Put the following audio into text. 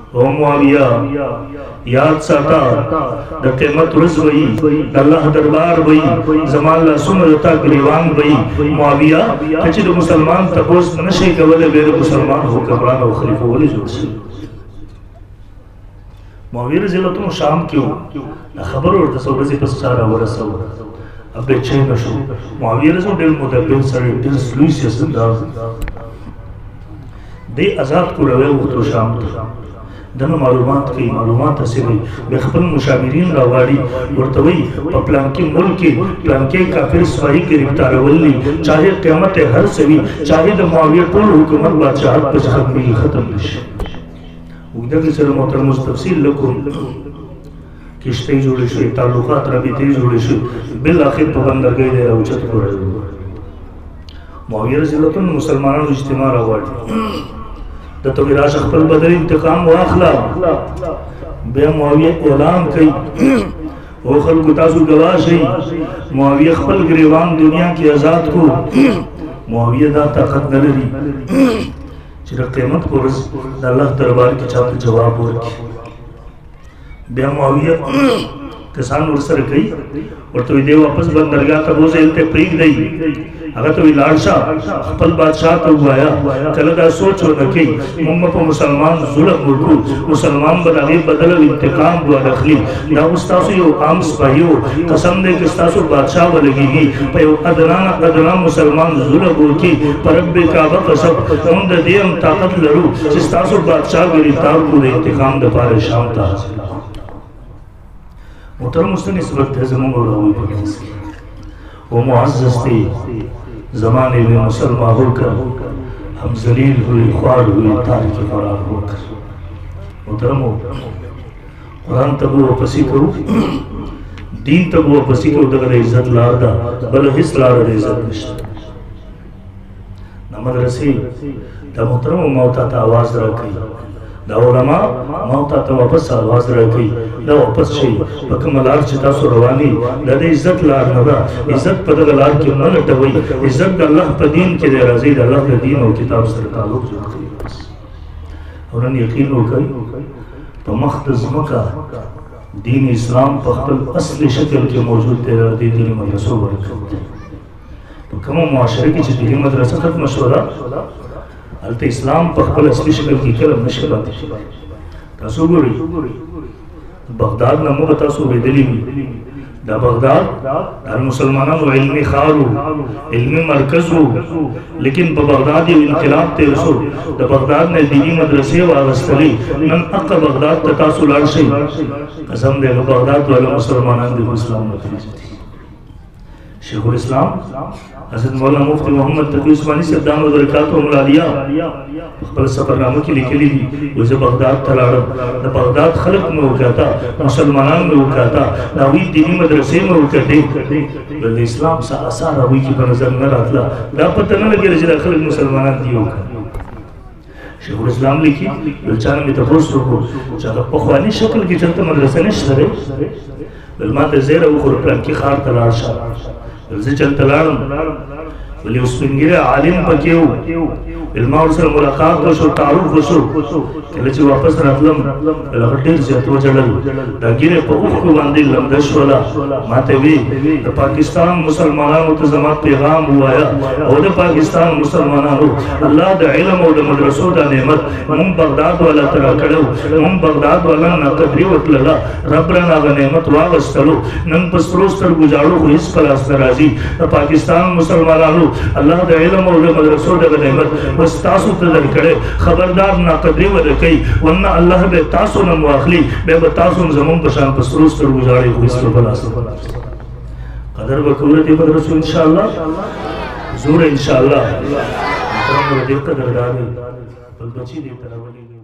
او معاویہ یاد ساتا دا قیمت رز بئی دا اللہ دربار بئی زمان اللہ سنتا گریوان بئی معاویہ کچھ دا مسلمان تپوس نشے کولے بیر مسلمان حکمران و خلیفہ ولی جوڑ سے معاویہ رضی اللہ تنو شام کیوں خبر ورد سو رضی پس سارا ورسو اب بے چھے نشو معاویہ رضی دل مدبن سر دل سلویس یسن دا دے ازاد کو روے وقتو شام تا دنو معلومات کی معلومات حسی گئی بے خبر مشاورین راواری ورطوئی پا پلانکی ملکی پلانکی کافر سواہی کی رفتار ولی چاہے قیامت ہر سوی چاہے دا معاویہ طول حکومت بادشاہت پر ختمی ختم نشے اگدہ کی سر محترم تفصیل لکم کشتے جوڑے شوئی تعلقات رابطے جوڑے شوئی بالآخر پا بندر گئی دے روچت کو رہے معاویہ رضی اللہ تن مسلمانان اجتماع راواری دا تو راش اخبر بدر انتقام و اخلا بے معاویہ اعلان کئی او خلق تاسو گواہ شئی معاویہ اخبر گریوان دنیا کی ازاد کو معاویہ دا طاقت نلری چرا قیمت کو رس دا اللہ دربار کی چاہتے جواب ہو رکھی بے معاویہ کسان ورسر کئی اور تو دے واپس بندرگاہ کا بوزے انتے پریگ دئی اگر تو لارشا خپل بادشاہ تو آیا کلگا سوچ ہو نکی ممت و مسلمان ظلم ملکو مسلمان بداغی بدل انتقام دعا دخلی دا استاسو یو عام سپاہیو قسم دے کستاسو بادشاہ بلگی گی پیو ادنا مسلمان ظلم ہو کی پرب کعبہ قصب اند دیم طاقت لڑو چستاسو بادشاہ گریتار کو دے انتقام دا پار شام تا محترم مستن اس وقت ہے زمان اور ہوئی پڑھنس کی وہ معزز تھی زمانے میں مسلمان ہو کر ہم ذلیل ہوئی خوار ہوئی تاریخ قرار ہو کر محترم ہو قرآن تبو و پسی کرو دین تبو و پسی کرو دگر عزت لاردہ بل حس لارد عزت نشتہ نمد رسی دا محترم و موتا تا آواز رکھی دا علماء موتا تا واپس آواز رکھی دا واپس شئی بکم الار چتا سو روانی دا دا عزت لار ندا عزت پا دا لار کیوں نہ لٹوئی عزت دا اللہ پا دین کے دے رازی دا اللہ دا دین و کتاب سر تعلق جو کری اور ان یقین ہو گئی پا مخدز مکہ دین اسلام پا خپل اصل شکل کے موجود تیرا دینی مدرسو برکت تو کم معاشرے کی چھ دینی مدرسہ ختم شورا حالت اسلام پر خپل اصلی شکل کی کلم نشکل آتی تاسو گوری بغداد نمو بتاسو بیدلی بھی دا بغداد در مسلمانان علمی خارو علمی مرکزو لیکن پا بغداد یہ انقلاب تیرسو دا بغداد نے دینی مدرسے و آغستلی نن اقا بغداد تتاسو لارشی قسم دے بغداد والا مسلمانان دے اسلام نتیجی تھی شیخ الاسلام حضرت مولانا مفتی محمد تقی عثمانی سے دام و برکات و ملالیہ اخبر سفر نامہ کی لکھ لی ویسے بغداد تلارم دا بغداد خلق میں ہوکاتا مسلمانان میں ہوکاتا ناوی دینی مدرسے میں ہوکاتے بلد اسلام سا اثار ہوئی کی بنظر نہ راتلا دا پتہ نہ لگے رجلہ خلق مسلمانان دی ہوکا شیخ الاسلام لکھی بلچانا میں تفرس رکھو چاہتا پخوانی شکل کی چلتا مدرسہ نشترے بلمات زیر اخر پلان کی خار تلار شاہ بلزی چل تلارم ولی اس پنگیر عالم پکیو علماء ارسل ملاقات وشو تعروف وشو کلچی واپس رفلم لغٹیر زیادو جلل دا گیرے پا اخ کو باندی لمدش والا ماتے وی دا پاکستان مسلمانانو تزمات پیغام ہوایا او دا پاکستان مسلمانانو اللہ دا علم او دا مدرسو دا نعمت من بغداد والا ترا کڑو من بغداد والا نا قدری وطللا رب رنا غا نعمت واغستلو نن پستروستر گجاڑو کو اس کلاس نرازی دا پاکستان مسلمانانو اللہ دا علم او دا مدرسو دا نعمت بس تاسو تدر کرے خبردار نا قدری ورکی ورنہ اللہ بے تاسو نمواخلی بے بتاسو زمان پشان پسروس تر گزاری کو اس کو بلا قدر بکورتی مدرسو انشاءاللہ زور انشاءاللہ مطرم ردیق قدر داری بل بچی دیتا رہا